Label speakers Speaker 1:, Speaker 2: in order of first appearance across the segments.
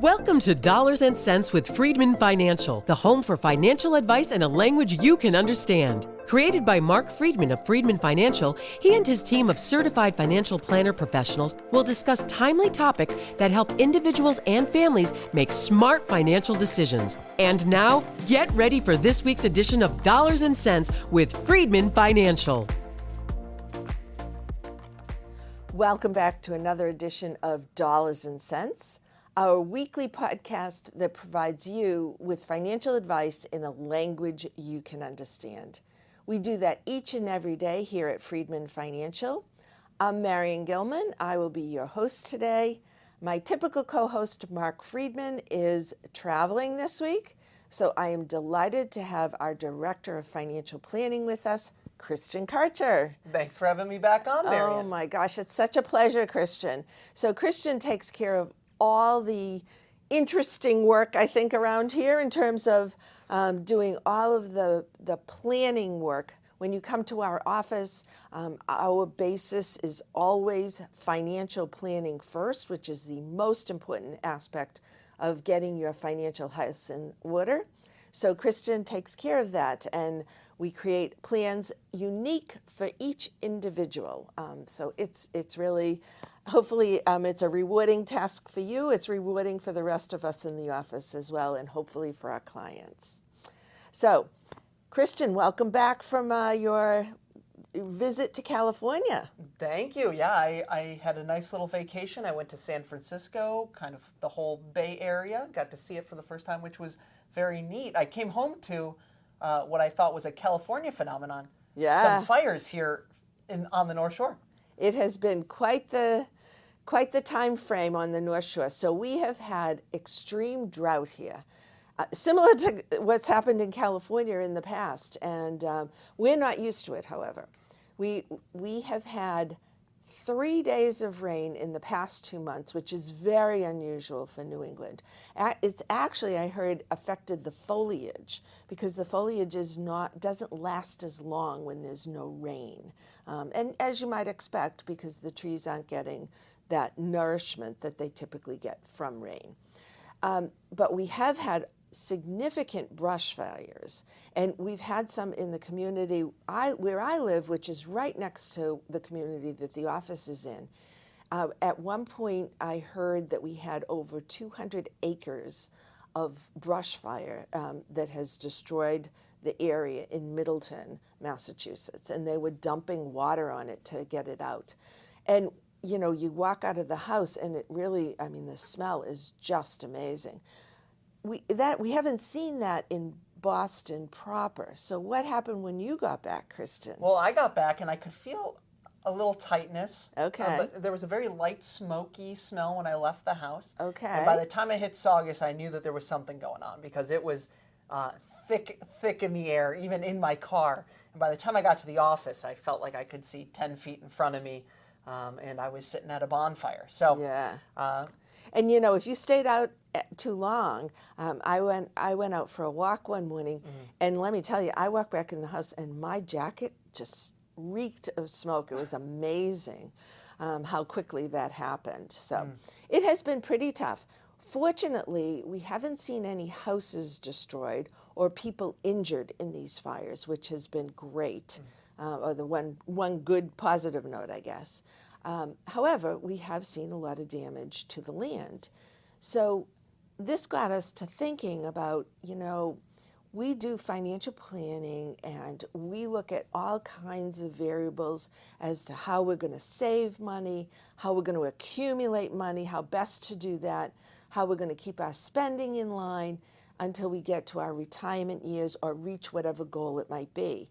Speaker 1: Welcome to Dollars and Cents with Freedman Financial, the home for financial advice in a language you can understand. Created by Marc Freedman of Freedman Financial, he and his team of certified financial planner professionals will discuss timely topics that help individuals and families make smart financial decisions. And now, get ready for this week's edition of Dollars and Cents with Freedman Financial.
Speaker 2: Welcome back to another edition of Dollars and Cents, our weekly podcast that provides you with financial advice in a language you can understand. We do that each and every day here at Freedman Financial. I'm Marion Gilman. I will be your host today. My typical co-host, Marc Freedman, is traveling this week, so I am delighted to have our Director of Financial Planning with us, Christian Karcher.
Speaker 3: Thanks for having me back on, Marion.
Speaker 2: Oh my gosh, it's such a pleasure, Christian. So Christian takes care of all the interesting work, I think, around here in terms of doing all of the planning work. When you come to our office, our basis is always financial planning first, which is the most important aspect of getting your financial house in order. So Christian takes care of that, and we create plans unique for each individual. So it's really, hopefully it's a rewarding task for you. It's rewarding for the rest of us in the office as well, and hopefully for our clients. So Christian, welcome back from your visit to California.
Speaker 3: Thank you. Yeah, I had a nice little vacation. I went to San Francisco, kind of the whole Bay Area, got to see it for the first time, which was very neat. I came home to what I thought was a California phenomenon.
Speaker 2: Yeah.
Speaker 3: Some fires here on the North Shore.
Speaker 2: It has been quite the time frame on the North Shore. So we have had extreme drought here, similar to what's happened in California in the past. And we're not used to it, however. We have had 3 days of rain in the past 2 months, which is very unusual for New England. It's actually, I heard, affected the foliage because the foliage doesn't last as long when there's no rain. And as you might expect, because the trees aren't getting that nourishment that they typically get from rain. But we have had significant brush fires, and we've had some in the community where I live, which is right next to the community that the office is in. At one point, I heard that we had over 200 acres of brush fire that has destroyed the area in Middleton, Massachusetts, and they were dumping water on it to get it out. And you know, you walk out of the house, and it really, I mean, the smell is just amazing. We haven't seen that in Boston proper. So what happened when you got back, Christian?
Speaker 3: Well, I got back and I could feel a little tightness.
Speaker 2: Okay.
Speaker 3: But there was a very light, smoky smell when I left the house.
Speaker 2: Okay.
Speaker 3: And by the time I hit Saugus, I knew that there was something going on because it was thick in the air, even in my car. And by the time I got to the office, I felt like I could see 10 feet in front of me, and I was sitting at a bonfire. So
Speaker 2: yeah. And you know, if you stayed out too long, I went out for a walk one morning, and let me tell you, I walked back in the house, and my jacket just reeked of smoke. It was amazing how quickly that happened. So it has been pretty tough. Fortunately, we haven't seen any houses destroyed or people injured in these fires, which has been great, or the one good positive note, I guess. However, we have seen a lot of damage to the land. So this got us to thinking about, you know, we do financial planning and we look at all kinds of variables as to how we're going to save money, how we're going to accumulate money, how best to do that, how we're going to keep our spending in line until we get to our retirement years or reach whatever goal it might be.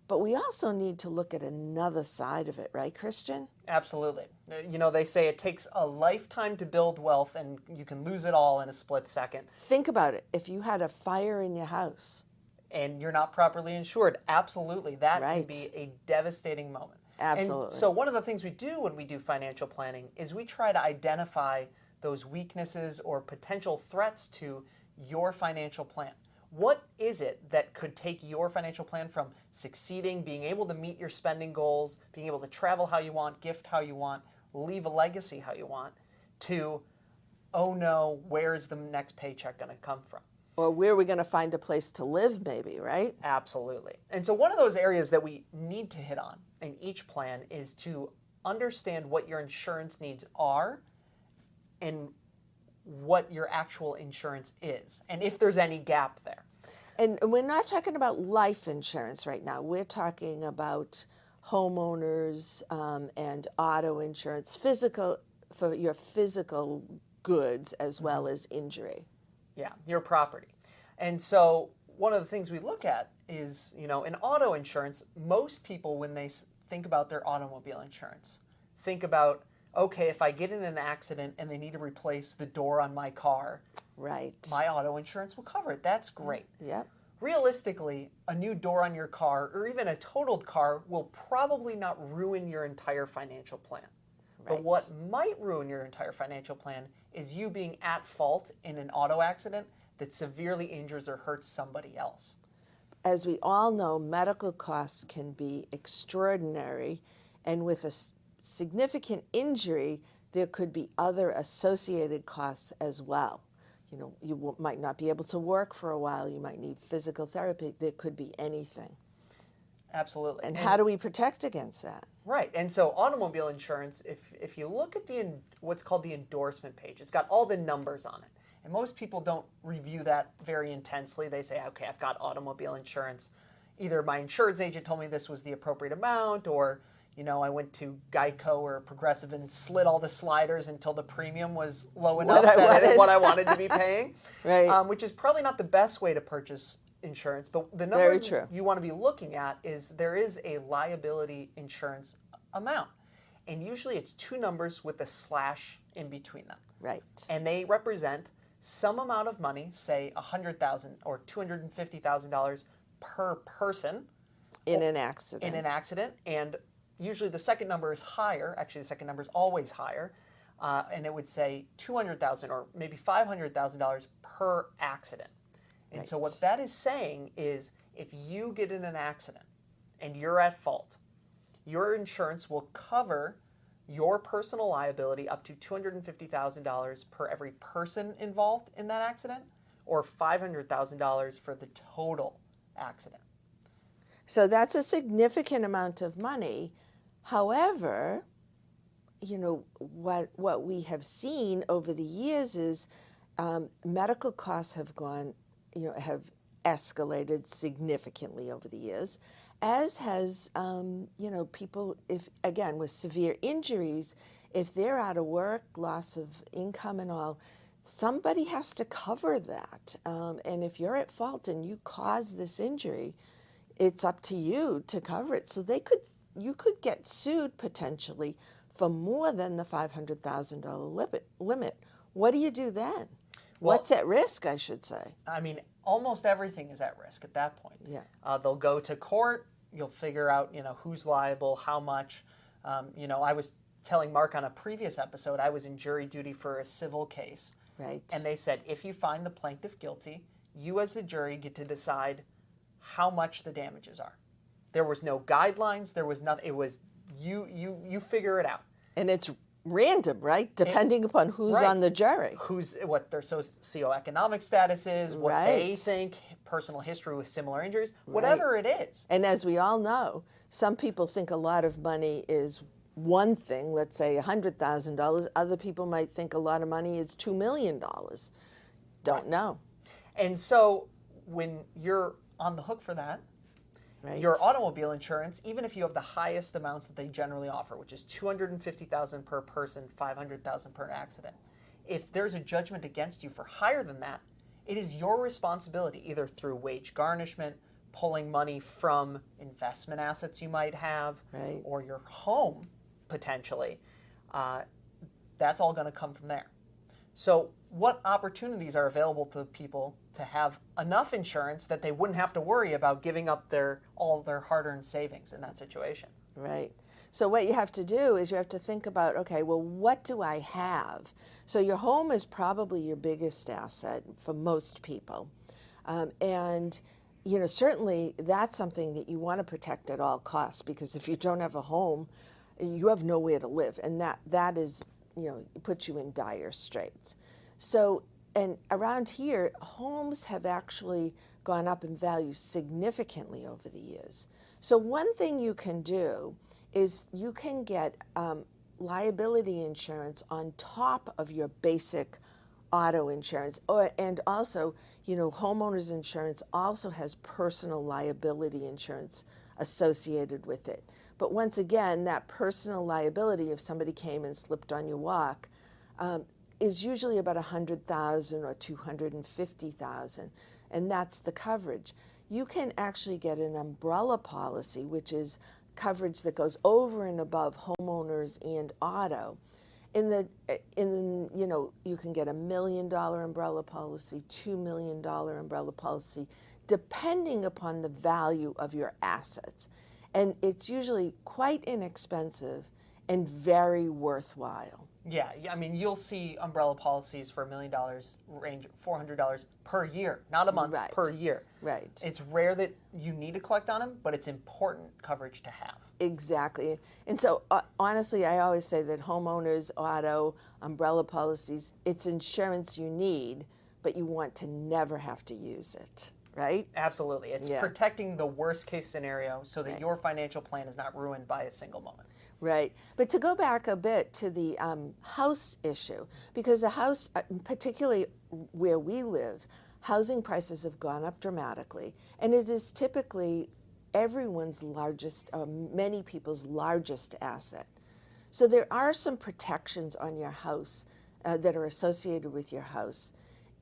Speaker 2: But we also need to look at another side of it, right, Christian?
Speaker 3: Absolutely. You know, they say it takes a lifetime to build wealth, and you can lose it all in a split second.
Speaker 2: Think about it. If you had a fire in your house.
Speaker 3: And you're not properly insured, absolutely. That
Speaker 2: Right.
Speaker 3: can be a devastating moment.
Speaker 2: Absolutely.
Speaker 3: And so one of the things we do when we do financial planning is we try to identify those weaknesses or potential threats to your financial plan. What is it that could take your financial plan from succeeding, being able to meet your spending goals, being able to travel how you want, gift how you want, leave a legacy how you want, to oh no, where is the next paycheck going to come from?
Speaker 2: Or where are we going to find a place to live, maybe, right?
Speaker 3: Absolutely. And so one of those areas that we need to hit on in each plan is to understand what your insurance needs are and what your actual insurance is, and if there's any gap there.
Speaker 2: And we're not talking about life insurance right now. We're talking about homeowners and auto insurance, physical, for your physical goods as well as injury.
Speaker 3: Yeah, your property. And so one of the things we look at is, in auto insurance, most people, when they think about their automobile insurance, think about, okay, if I get in an accident and they need to replace the door on my car,
Speaker 2: right,
Speaker 3: my auto insurance will cover it. That's great.
Speaker 2: Yep.
Speaker 3: Realistically, a new door on your car or even a totaled car will probably not ruin your entire financial plan.
Speaker 2: Right.
Speaker 3: But what might ruin your entire financial plan is you being at fault in an auto accident that severely injures or hurts somebody else.
Speaker 2: As we all know, medical costs can be extraordinary, and with a significant injury, there could be other associated costs as well. You might not be able to work for a while. You might need physical therapy. There could be anything.
Speaker 3: Absolutely.
Speaker 2: And how do we protect against that?
Speaker 3: Right. And so automobile insurance, if you look at what's called the endorsement page, it's got all the numbers on it. And most people don't review that very intensely. They say, okay, I've got automobile insurance. Either my insurance agent told me this was the appropriate amount, or I went to Geico or Progressive and slid all the sliders until the premium was low enough what I wanted to be paying.
Speaker 2: Right.
Speaker 3: Which is probably not the best way to purchase insurance, but the number you want to be looking at is there is a liability insurance amount. And usually it's two numbers with a slash in between them.
Speaker 2: Right.
Speaker 3: And they represent some amount of money, say $100,000 or $250,000 per person.
Speaker 2: In an accident.
Speaker 3: In an accident. And usually the second number is higher. Actually, the second number is always higher. And it would say $200,000 or maybe $500,000 per accident. And so what that is saying is if you get in an accident and you're at fault, your insurance will cover your personal liability up to $250,000 per every person involved in that accident, or $500,000 for the total accident.
Speaker 2: So that's a significant amount of money. However, what we have seen over the years is medical costs have have escalated significantly over the years, as has, people, with severe injuries, if they're out of work, loss of income and all, somebody has to cover that. And if you're at fault and you cause this injury, it's up to you to cover it. So you could get sued potentially for more than the $500,000 limit. What do you do then?
Speaker 3: Well,
Speaker 2: what's at risk, I should say?
Speaker 3: I mean, almost everything is at risk at that point.
Speaker 2: Yeah.
Speaker 3: They'll go to court. You'll figure out, who's liable, how much. I was telling Mark on a previous episode, I was in jury duty for a civil case.
Speaker 2: Right.
Speaker 3: And they said, if you find the plaintiff guilty, you as the jury get to decide how much the damages are. There was no guidelines. There was nothing. It was you figure it out.
Speaker 2: And it's random, right? Depending upon who's on the jury.
Speaker 3: What their socioeconomic status is, what they think, personal history with similar injuries, whatever it is.
Speaker 2: And as we all know, some people think a lot of money is one thing, let's say $100,000. Other people might think a lot of money is $2 million. Don't know. And
Speaker 3: so when you're on the hook for that, your automobile insurance, even if you have the highest amounts that they generally offer, which is $250,000 per person, $500,000 per accident, if there's a judgment against you for higher than that, it is your responsibility, either through wage garnishment, pulling money from investment assets you might have, or your home, potentially. That's all going to come from there. So what opportunities are available to people to have enough insurance that they wouldn't have to worry about giving up all their hard-earned savings in that situation?
Speaker 2: Right. So what you have to do is you have to think about, okay, well, what do I have? So your home is probably your biggest asset for most people. And certainly that's something that you want to protect at all costs, because if you don't have a home, you have nowhere to live. And that is, it puts you in dire straits. So, and around here, homes have actually gone up in value significantly over the years. So one thing you can do is you can get liability insurance on top of your basic auto insurance, and also, homeowners insurance also has personal liability insurance associated with it. But once again, that personal liability, if somebody came and slipped on your walk, is usually about $100,000 or $250,000, and that's the coverage. You can actually get an umbrella policy, which is coverage that goes over and above homeowners and auto. You can get $1 million umbrella policy, $2 million umbrella policy, depending upon the value of your assets. And it's usually quite inexpensive and very worthwhile.
Speaker 3: Yeah, I mean, you'll see umbrella policies for $1 million range $400 per year, not a month,
Speaker 2: Right.
Speaker 3: per year.
Speaker 2: Right.
Speaker 3: It's rare that you need to collect on them, but it's important coverage to have.
Speaker 2: Exactly. And so, honestly, I always say that homeowners, auto, umbrella policies, it's insurance you need, but you want to never have to use it, right?
Speaker 3: Absolutely. It's protecting the worst case scenario so that your financial plan is not ruined by a single moment.
Speaker 2: Right. But to go back a bit to the house issue, because the house, particularly where we live, housing prices have gone up dramatically, and it is typically everyone's largest, many people's largest asset. So there are some protections on your house that are associated with your house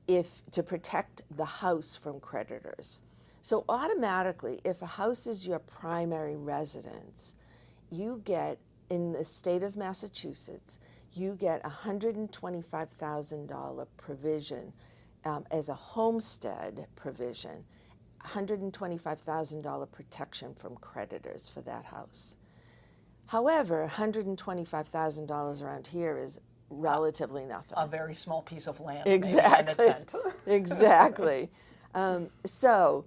Speaker 2: to protect the house from creditors. So automatically, if a house is your primary residence, you get, in the state of Massachusetts, you get $125,000 provision as a homestead provision, $125,000 protection from creditors for that house. However, $125,000 around here is relatively nothing.
Speaker 3: A very small piece of land.
Speaker 2: Exactly.
Speaker 3: Maybe, and a tent.
Speaker 2: Exactly. So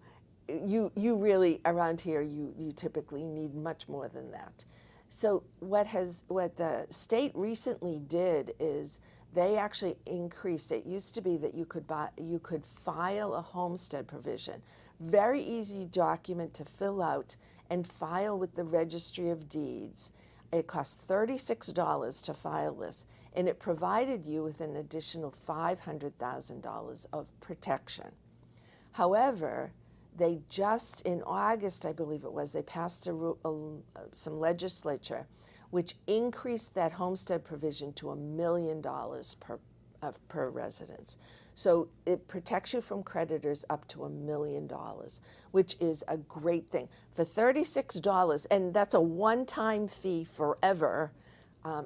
Speaker 2: you really, around here, you typically need much more than that. So what the state recently did is they actually increased. It used to be that you could file a homestead provision. Very easy document to fill out and file with the Registry of Deeds. It cost $36 to file this, and it provided you with an additional $500,000 of protection. However, they just, in August, I believe it was, they passed some legislature which increased that homestead provision to $1 million per residence. So it protects you from creditors up to $1 million, which is a great thing. For $36, and that's a one-time fee forever,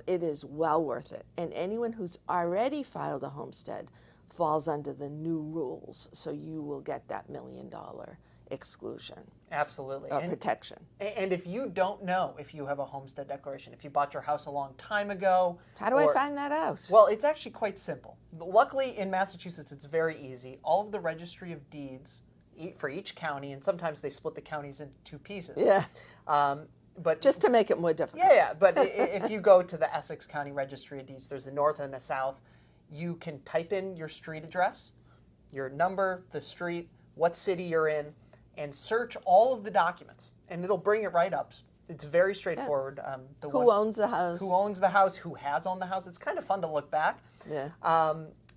Speaker 2: it is well worth it. And anyone who's already filed a homestead falls under the new rules, so you will get that $1 million exclusion.
Speaker 3: Absolutely.
Speaker 2: Or protection.
Speaker 3: And if you don't know if you have a homestead declaration, if you bought your house a long time ago.
Speaker 2: How do I find that out?
Speaker 3: Well, it's actually quite simple. Luckily, in Massachusetts, it's very easy. All of the Registry of Deeds for each county, and sometimes they split the counties into two pieces.
Speaker 2: Yeah.
Speaker 3: But
Speaker 2: just to make it more difficult.
Speaker 3: Yeah. But if you go to the Essex County Registry of Deeds, there's the north and the south. You can type in your street address, your number, the street, what city you're in, and search all of the documents, and it'll bring it right up. It's very straightforward.
Speaker 2: Who owns the house?
Speaker 3: Who owns the house? Who has owned the house? It's kind of fun to look back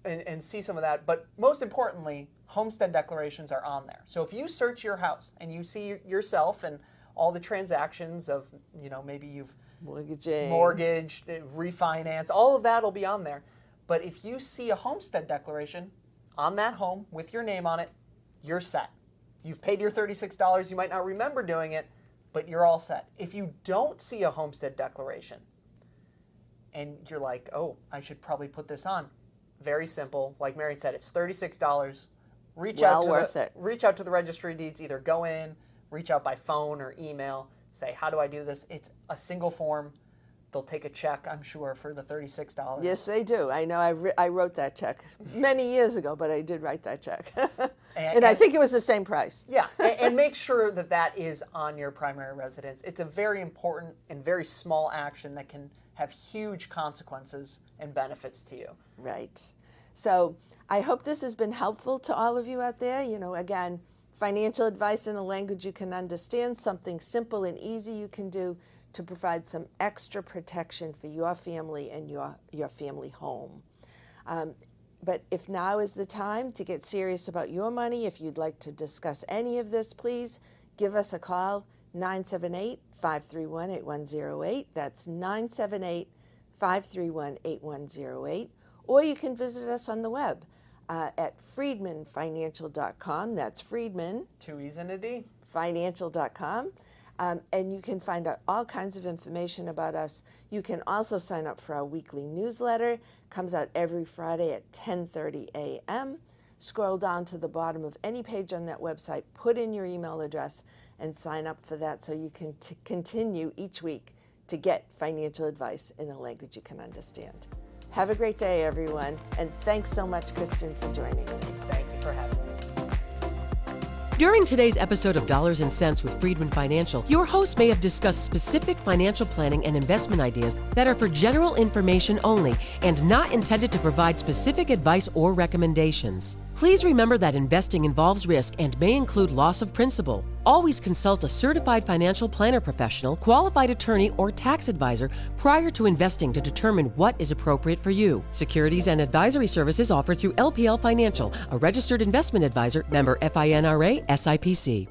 Speaker 3: and see some of that. But most importantly, homestead declarations are on there. So if you search your house and you see yourself and all the transactions of, maybe you've mortgaged, refinance, all of that will be on there. But if you see a homestead declaration on that home with your name on it, you're set. You've paid your $36. You might not remember doing it, but you're all set. If you don't see a homestead declaration and you're like, oh, I should probably put this on, very simple. Like Marian said, it's $36. Reach out to the Registry of Deeds. Either go in, reach out by phone or email, say, how do I do this? It's a single form. They'll take a check, I'm sure, for the $36.
Speaker 2: Yes, they do. I know. I wrote that check many years ago, but I did write that check. and I think it was the same price.
Speaker 3: Yeah, and make sure that that is on your primary residence. It's a very important and very small action that can have huge consequences and benefits to you.
Speaker 2: Right. So I hope this has been helpful to all of you out there. You know, again, financial advice in a language you can understand, something simple and easy you can do to provide some extra protection for your family and your family home. But if now is the time to get serious about your money, if you'd like to discuss any of this, please give us a call, 978-531-8108. That's 978-531-8108. Or you can visit us on the web at freedmanfinancial.com. That's Freedman.
Speaker 3: 2 E's and a D.
Speaker 2: Financial.com. And you can find out all kinds of information about us. You can also sign up for our weekly newsletter. It comes out every Friday at 10:30 a.m. Scroll down to the bottom of any page on that website, put in your email address, and sign up for that so you can continue each week to get financial advice in a language you can understand. Have a great day, everyone. And thanks so much, Kristen, for joining me.
Speaker 3: Thank you for having me.
Speaker 1: During today's episode of Dollars and Cents with Freedman Financial, your host may have discussed specific financial planning and investment ideas that are for general information only and not intended to provide specific advice or recommendations. Please remember that investing involves risk and may include loss of principal. Always consult a certified financial planner professional, qualified attorney, or tax advisor prior to investing to determine what is appropriate for you. Securities and advisory services offered through LPL Financial, a registered investment advisor, member FINRA, SIPC.